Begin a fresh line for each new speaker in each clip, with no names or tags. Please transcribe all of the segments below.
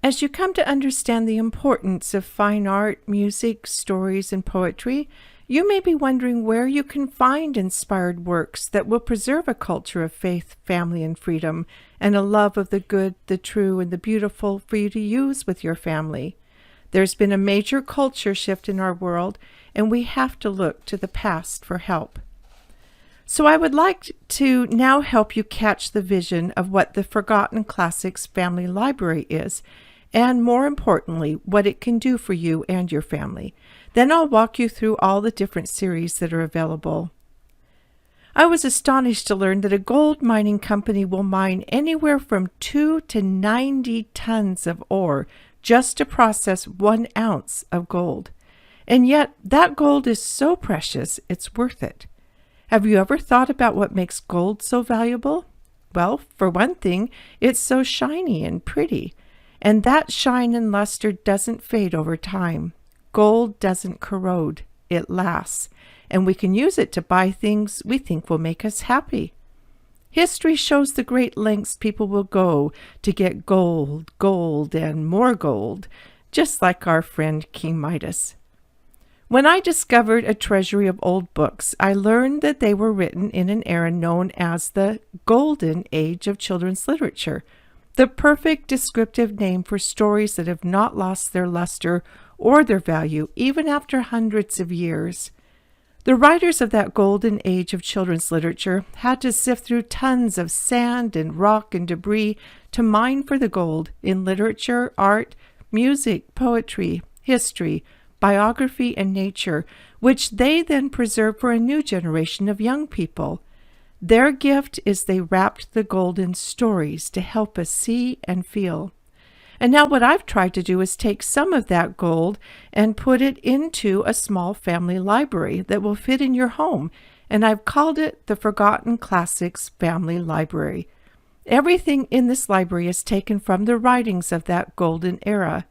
As you come to understand the importance of fine art, music, stories, and poetry, you may be wondering where you can find inspired works that will preserve a culture of faith, family, and freedom, and a love of the good, the true, and the beautiful for you to use with your family. There's been a major culture shift in our world, and we have to look to the past for help. So I would like to now help you catch the vision of what the Forgotten Classics Family Library is, and more importantly, what it can do for you and your family. Then I'll walk you through all the different series that are available. I was astonished to learn that a gold mining company will mine anywhere from 2 to 90 tons of ore just to process 1 ounce of gold. And yet, that gold is so precious, it's worth it. Have you ever thought about what makes gold so valuable? Well, for one thing, it's so shiny and pretty. And that shine and luster doesn't fade over time. Gold doesn't corrode, it lasts, and we can use it to buy things we think will make us happy. History shows the great lengths people will go to get gold, gold, and more gold, just like our friend King Midas. When I discovered a treasury of old books, I learned that they were written in an era known as the Golden Age of children's literature, the perfect descriptive name for stories that have not lost their luster or their value even after hundreds of years. The writers of that golden age of children's literature had to sift through tons of sand and rock and debris to mine for the gold in literature, art, music, poetry, history, biography, and nature, which they then preserve for a new generation of young people. Their gift is they wrapped the gold in stories to help us see and feel. And now what I've tried to do is take some of that gold and put it into a small family library that will fit in your home, and I've called it the Forgotten Classics Family Library. Everything in this library is taken from the writings of that golden era.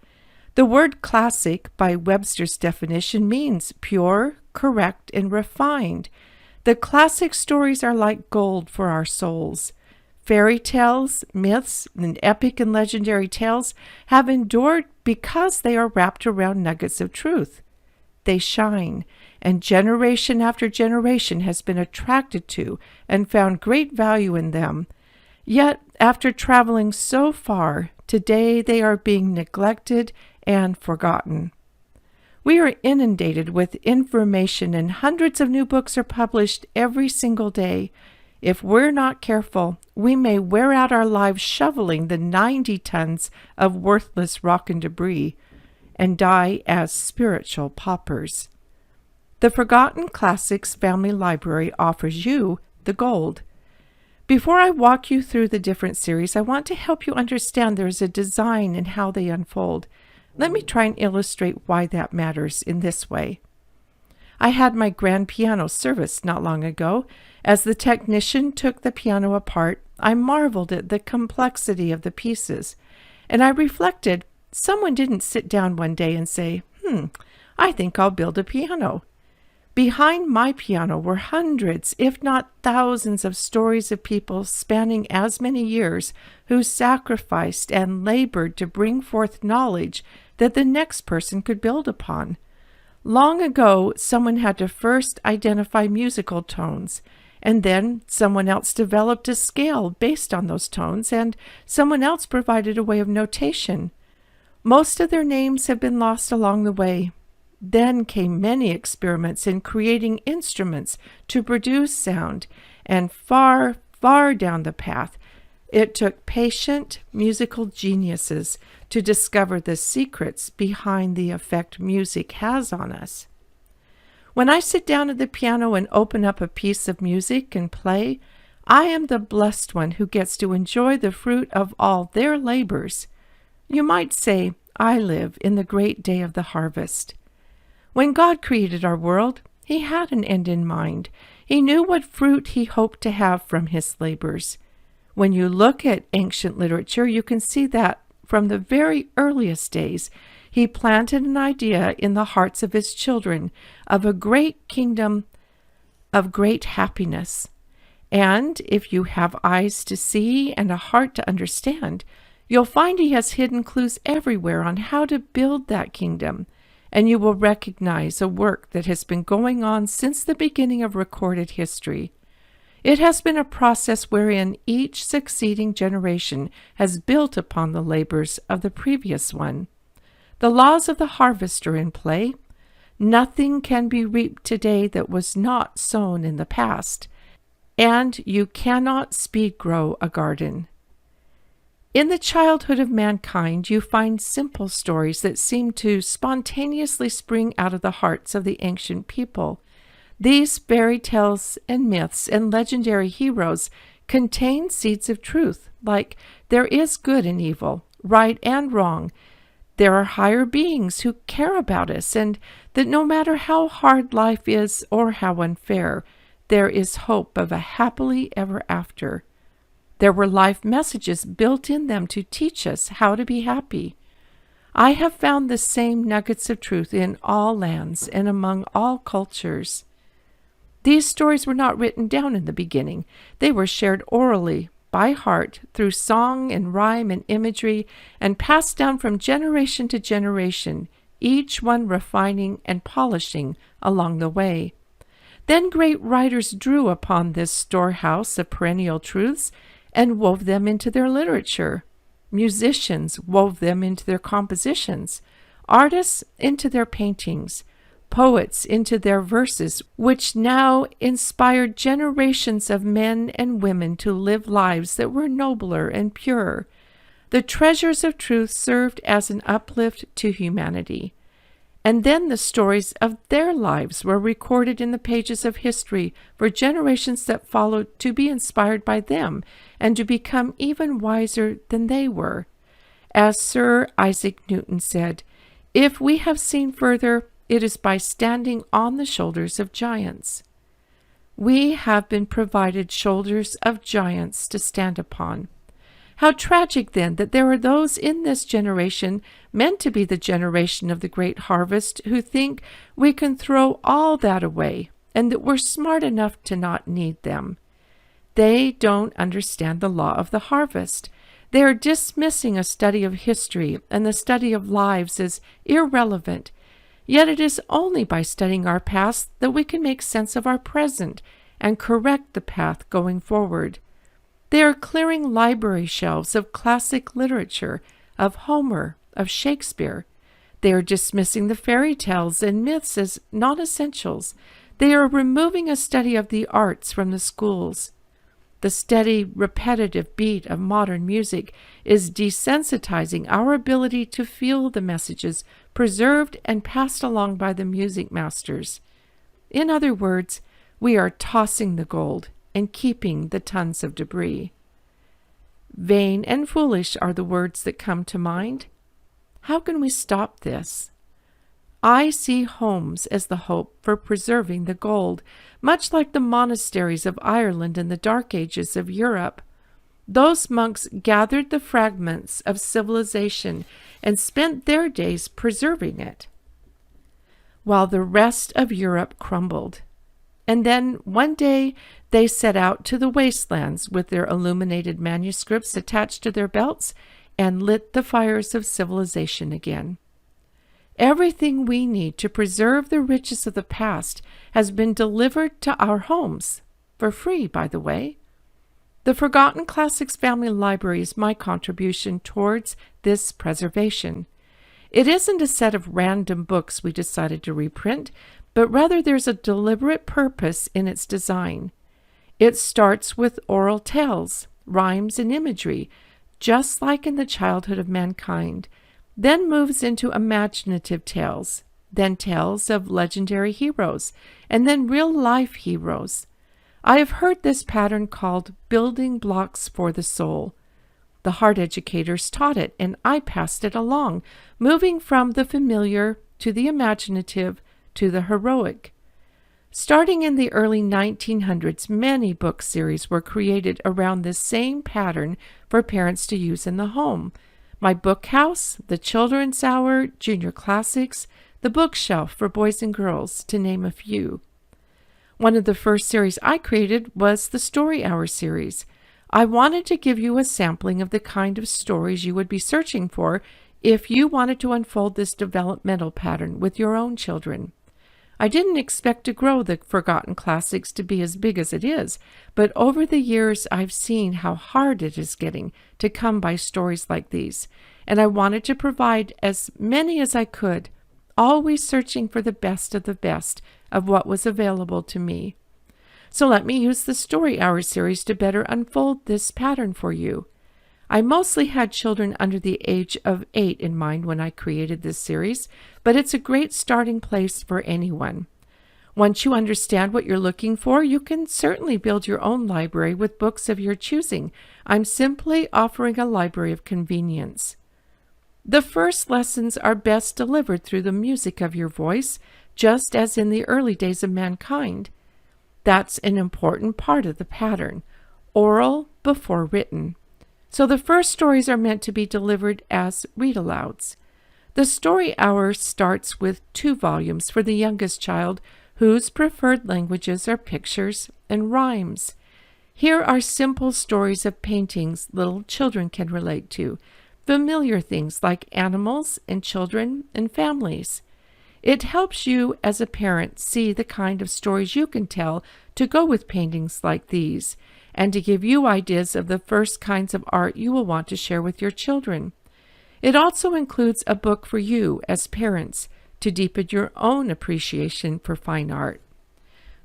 The word classic, by Webster's definition, means pure, correct, and refined. The classic stories are like gold for our souls. Fairy tales, myths, and epic and legendary tales have endured because they are wrapped around nuggets of truth. They shine, and generation after generation has been attracted to and found great value in them. Yet, after traveling so far, today they are being neglected and forgotten. We are inundated with information, and hundreds of new books are published every single day. If we're not careful, we may wear out our lives shoveling the 90 tons of worthless rock and debris and die as spiritual paupers. The Forgotten Classics Family Library offers you the gold. Before I walk you through the different series, I want to help you understand there is a design in how they unfold. Let me try and illustrate why that matters in this way. I had my grand piano service not long ago. As the technician took the piano apart, I marveled at the complexity of the pieces, and I reflected, someone didn't sit down one day and say, I think I'll build a piano. Behind my piano were hundreds, if not thousands, of stories of people spanning as many years who sacrificed and labored to bring forth knowledge that the next person could build upon. Long ago, someone had to first identify musical tones, and then someone else developed a scale based on those tones, and someone else provided a way of notation. Most of their names have been lost along the way. Then came many experiments in creating instruments to produce sound, and far, far down the path, it took patient musical geniuses to discover the secrets behind the effect music has on us. When I sit down at the piano and open up a piece of music and play, I am the blessed one who gets to enjoy the fruit of all their labors. You might say, I live in the great day of the harvest. When God created our world, He had an end in mind. He knew what fruit He hoped to have from His labors. When you look at ancient literature, you can see that from the very earliest days, He planted an idea in the hearts of His children of a great kingdom of great happiness. And if you have eyes to see and a heart to understand, You'll find he has hidden clues everywhere on how to build that kingdom, and you will recognize a work that has been going on since the beginning of recorded history. It has been a process wherein each succeeding generation has built upon the labors of the previous one. The laws of the harvest are in play. Nothing can be reaped today that was not sown in the past, and you cannot speed grow a garden. In the childhood of mankind, you find simple stories that seem to spontaneously spring out of the hearts of the ancient people. These fairy tales and myths and legendary heroes contain seeds of truth, like there is good and evil, right and wrong. There are higher beings who care about us, and that no matter how hard life is or how unfair, there is hope of a happily ever after. There were life messages built in them to teach us how to be happy. I have found the same nuggets of truth in all lands and among all cultures. These stories were not written down in the beginning. They were shared orally, by heart, through song and rhyme and imagery, and passed down from generation to generation, each one refining and polishing along the way. Then great writers drew upon this storehouse of perennial truths and wove them into their literature. Musicians wove them into their compositions, artists into their paintings, poets into their verses, which now inspired generations of men and women to live lives that were nobler and purer. The treasures of truth served as an uplift to humanity. And then the stories of their lives were recorded in the pages of history for generations that followed to be inspired by them and to become even wiser than they were. As Sir Isaac Newton said, "If we have seen further, it is by standing on the shoulders of giants." We have been provided shoulders of giants to stand upon. How tragic, then, that there are those in this generation, meant to be the generation of the great harvest, who think we can throw all that away and that we're smart enough to not need them. They don't understand the law of the harvest. They are dismissing a study of history and the study of lives as irrelevant. Yet it is only by studying our past that we can make sense of our present and correct the path going forward. They are clearing library shelves of classic literature, of Homer, of Shakespeare. They are dismissing the fairy tales and myths as non-essentials. They are removing a study of the arts from the schools. The steady, repetitive beat of modern music is desensitizing our ability to feel the messages preserved and passed along by the music masters. In other words, we are tossing the gold and keeping the tons of debris. Vain and foolish are the words that come to mind. How can we stop this? I see homes as the hope for preserving the gold, much like the monasteries of Ireland in the Dark Ages of Europe. Those monks gathered the fragments of civilization and spent their days preserving it, while the rest of Europe crumbled. And then one day they set out to the wastelands with their illuminated manuscripts attached to their belts and lit the fires of civilization again. Everything we need to preserve the riches of the past has been delivered to our homes, for free, by the way. The Forgotten Classics Family Library is my contribution towards this preservation. It isn't a set of random books we decided to reprint, but rather there's a deliberate purpose in its design. It starts with oral tales, rhymes, and imagery, just like in the childhood of mankind, then moves into imaginative tales, then tales of legendary heroes, and then real-life heroes. I have heard this pattern called building blocks for the soul. The heart educators taught it, and I passed it along, moving from the familiar to the imaginative to the heroic. Starting in the early 1900s, many book series were created around this same pattern for parents to use in the home. My Book House, The Children's Hour, Junior Classics, The Bookshelf for Boys and Girls, to name a few. One of the first series I created was the Story Hour series. I wanted to give you a sampling of the kind of stories you would be searching for if you wanted to unfold this developmental pattern with your own children. I didn't expect to grow the Forgotten Classics to be as big as it is, but over the years I've seen how hard it is getting to come by stories like these, and I wanted to provide as many as I could, always searching for the best of what was available to me. So let me use the Story Hour series to better unfold this pattern for you. I mostly had children under the age of 8 in mind when I created this series, but it's a great starting place for anyone. Once you understand what you're looking for, you can certainly build your own library with books of your choosing. I'm simply offering a library of convenience. The first lessons are best delivered through the music of your voice, just as in the early days of mankind. That's an important part of the pattern, oral before written. So the first stories are meant to be delivered as read-alouds. The Story Hour starts with 2 volumes for the youngest child, whose preferred languages are pictures and rhymes. Here are simple stories of paintings little children can relate to, familiar things like animals and children and families. It helps you as a parent see the kind of stories you can tell to go with paintings like these, and to give you ideas of the first kinds of art you will want to share with your children. It also includes a book for you as parents to deepen your own appreciation for fine art.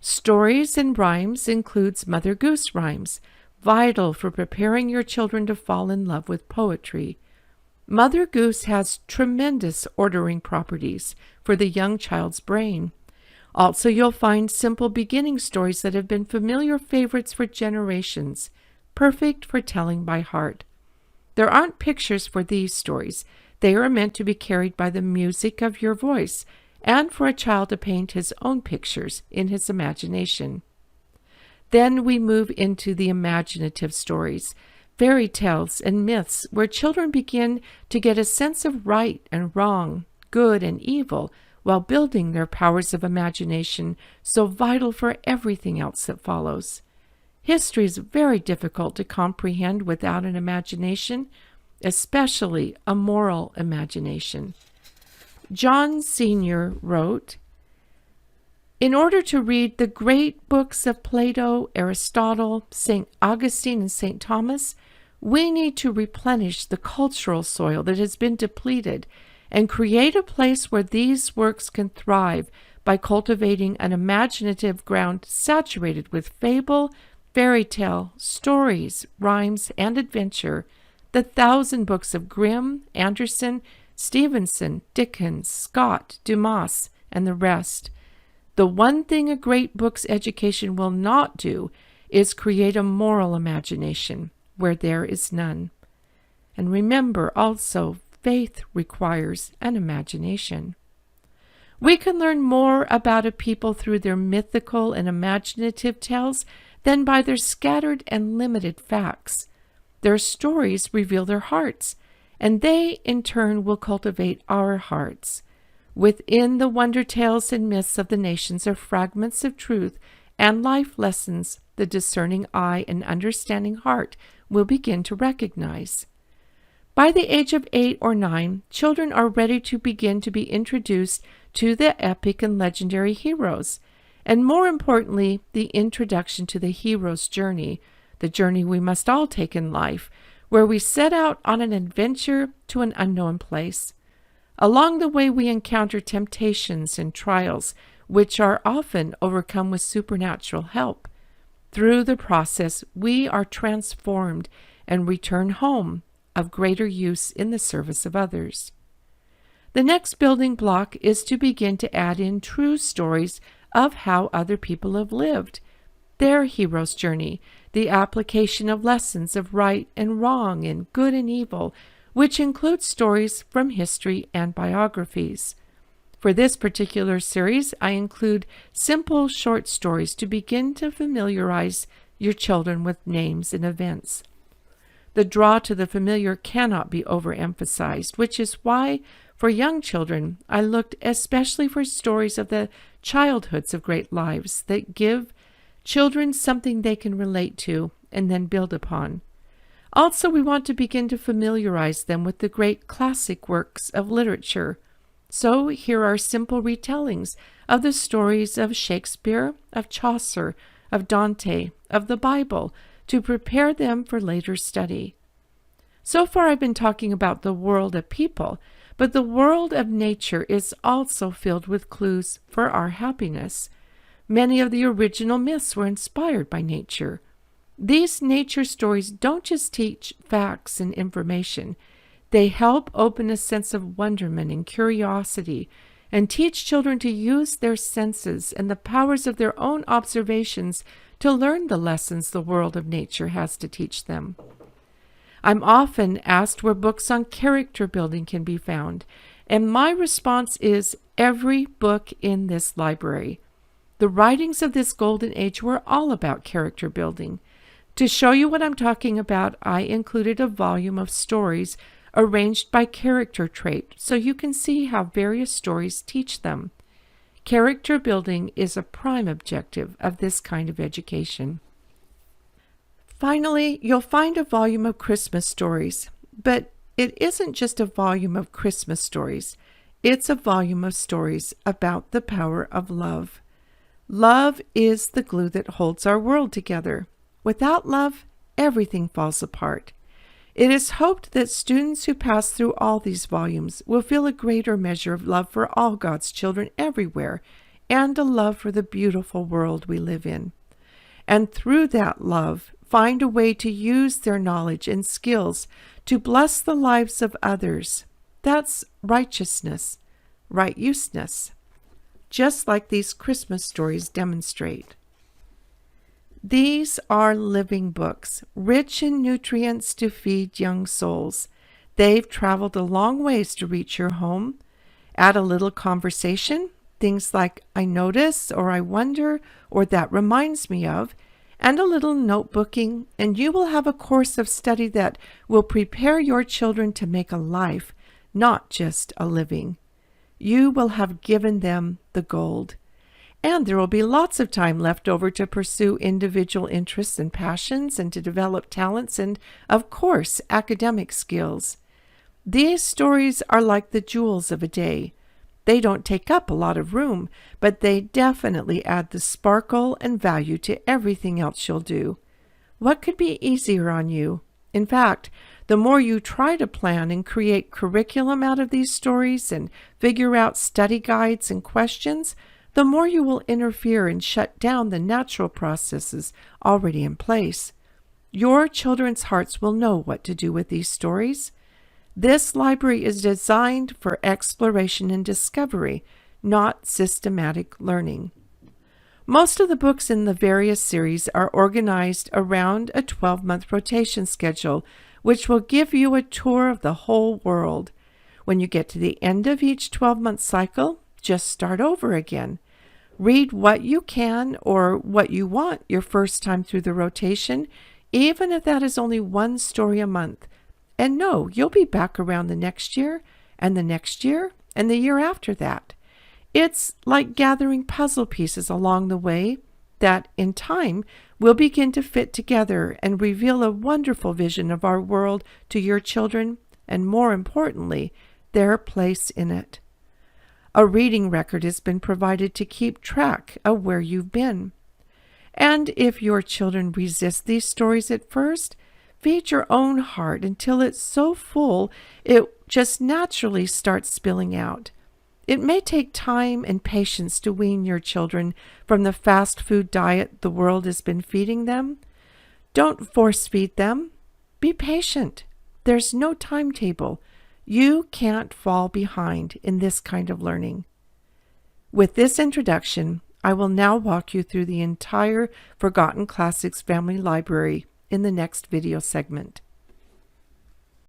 Stories and Rhymes includes Mother Goose rhymes, vital for preparing your children to fall in love with poetry. Mother Goose has tremendous ordering properties for the young child's brain. Also, you'll find simple beginning stories that have been familiar favorites for generations, perfect for telling by heart. There aren't pictures for these stories. They are meant to be carried by the music of your voice, and for a child to paint his own pictures in his imagination. Then we move into the imaginative stories, fairy tales and myths, where children begin to get a sense of right and wrong, good and evil, while building their powers of imagination, so vital for everything else that follows. History is very difficult to comprehend without an imagination, especially a moral imagination. John Senior wrote, "In order to read the great books of Plato, Aristotle, St. Augustine, and St. Thomas, we need to replenish the cultural soil that has been depleted and create a place where these works can thrive by cultivating an imaginative ground saturated with fable, fairy tale, stories, rhymes, and adventure, the 1,000 books of Grimm, Anderson, Stevenson, Dickens, Scott, Dumas, and the rest. The one thing a great book's education will not do is create a moral imagination where there is none." And remember also, faith requires an imagination. We can learn more about a people through their mythical and imaginative tales than by their scattered and limited facts. Their stories reveal their hearts, and they in turn will cultivate our hearts. Within the wonder tales and myths of the nations are fragments of truth and life lessons the discerning eye and understanding heart will begin to recognize. By the age of 8 or 9, children are ready to begin to be introduced to the epic and legendary heroes, and more importantly, the introduction to the hero's journey, the journey we must all take in life, where we set out on an adventure to an unknown place. Along the way, we encounter temptations and trials, which are often overcome with supernatural help. Through the process, we are transformed and return home of greater use in the service of others. The next building block is to begin to add in true stories of how other people have lived, their hero's journey, the application of lessons of right and wrong and good and evil, which includes stories from history and biographies. For this particular series, I include simple short stories to begin to familiarize your children with names and events. The draw to the familiar cannot be overemphasized, which is why, for young children, I looked especially for stories of the childhoods of great lives that give children something they can relate to and then build upon. Also, we want to begin to familiarize them with the great classic works of literature. So here are simple retellings of the stories of Shakespeare, of Chaucer, of Dante, of the Bible, to prepare them for later study. So far I've been talking about the world of people, but the world of nature is also filled with clues for our happiness. Many of the original myths were inspired by nature. These nature stories don't just teach facts and information. They help open a sense of wonderment and curiosity and teach children to use their senses and the powers of their own observations to learn the lessons the world of nature has to teach them. I'm often asked where books on character building can be found, and my response is every book in this library. The writings of this golden age were all about character building. To show you what I'm talking about, I included a volume of stories arranged by character trait so you can see how various stories teach them. Character building is a prime objective of this kind of education. Finally, you'll find a volume of Christmas stories, but it isn't just a volume of Christmas stories. It's a volume of stories about the power of love. Love is the glue that holds our world together. Without love, everything falls apart. It is hoped that students who pass through all these volumes will feel a greater measure of love for all God's children everywhere and a love for the beautiful world we live in. And through that love, find a way to use their knowledge and skills to bless the lives of others. That's righteousness, righteousness, just like these Christmas stories demonstrate. These are living books, rich in nutrients to feed young souls. They've traveled a long ways to reach your home. Add a little conversation, things like I notice or I wonder or that reminds me of, and a little notebooking, and you will have a course of study that will prepare your children to make a life, not just a living. You will have given them the gold. And there will be lots of time left over to pursue individual interests and passions and to develop talents and, of course, academic skills. These stories are like the jewels of a day. They don't take up a lot of room, but they definitely add the sparkle and value to everything else you'll do. What could be easier on you? In fact, the more you try to plan and create curriculum out of these stories and figure out study guides and questions, the more you will interfere and shut down the natural processes already in place. Your children's hearts will know what to do with these stories. This library is designed for exploration and discovery, not systematic learning. Most of the books in the various series are organized around a 12-month rotation schedule, which will give you a tour of the whole world. When you get to the end of each 12-month cycle, just start over again. Read what you can or what you want your first time through the rotation, even if that is only one story a month. And know you'll be back around the next year and the next year and the year after that. It's like gathering puzzle pieces along the way that, in time, will begin to fit together and reveal a wonderful vision of our world to your children and, more importantly, their place in it. A reading record has been provided to keep track of where you've been. And if your children resist these stories at first, feed your own heart until it's so full it just naturally starts spilling out. It may take time and patience to wean your children from the fast food diet the world has been feeding them. Don't force feed them. Be patient. There's no timetable. You can't fall behind in this kind of learning. With this introduction, I will now walk you through the entire Forgotten Classics Family Library in the next video segment.